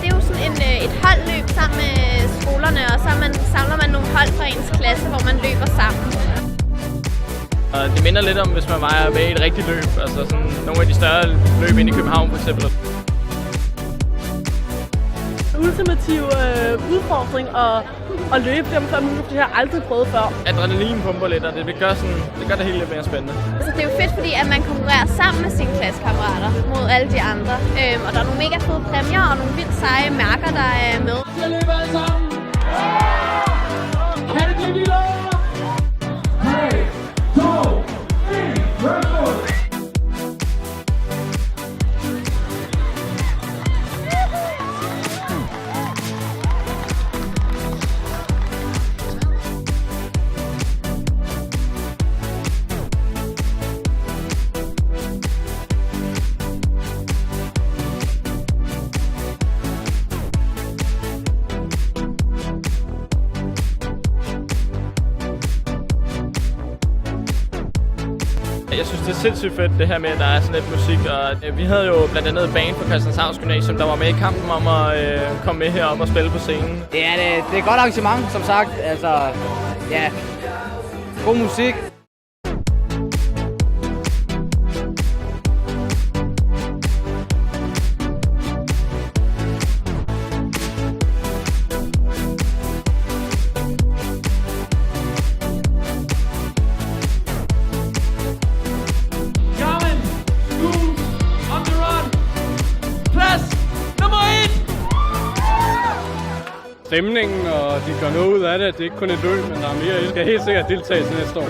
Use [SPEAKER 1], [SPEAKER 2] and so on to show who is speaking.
[SPEAKER 1] Det er jo sådan et holdløb sammen med skolerne, og så samler man nogle hold fra ens klasse, hvor man løber sammen.
[SPEAKER 2] Det minder lidt om, hvis man var med i et rigtigt løb, altså sådan nogle af de større løb inde i København for eksempel.
[SPEAKER 3] Ultimativ udfordring at løbe 45 minutter, det har jeg aldrig prøvet før.
[SPEAKER 2] Adrenalin pumper lidt, og det gør det hele lidt mere spændende.
[SPEAKER 1] Altså, det er jo fedt, fordi at man konkurrerer sammen med sine klassekammerater mod alle de andre. Og der er nogle mega fede præmier og nogle vildt seje mærker, der er med.
[SPEAKER 4] Jeg løber alle sammen! Kan det blive lov? 3, 2, 1, record!
[SPEAKER 2] Jeg synes, det er sindssygt fedt, det her med, at der er sådan lidt musik. Og vi havde jo blandt andet et band på Christianshavns Gymnasium, der var med i kampen om at komme med herop og spille på scenen.
[SPEAKER 5] Det er et godt arrangement, som sagt. Altså, ja, god musik.
[SPEAKER 6] Stemningen, og de gør noget ud af det. Det er ikke kun et løb, men der er mere. Jeg skal helt sikkert deltage til næste år.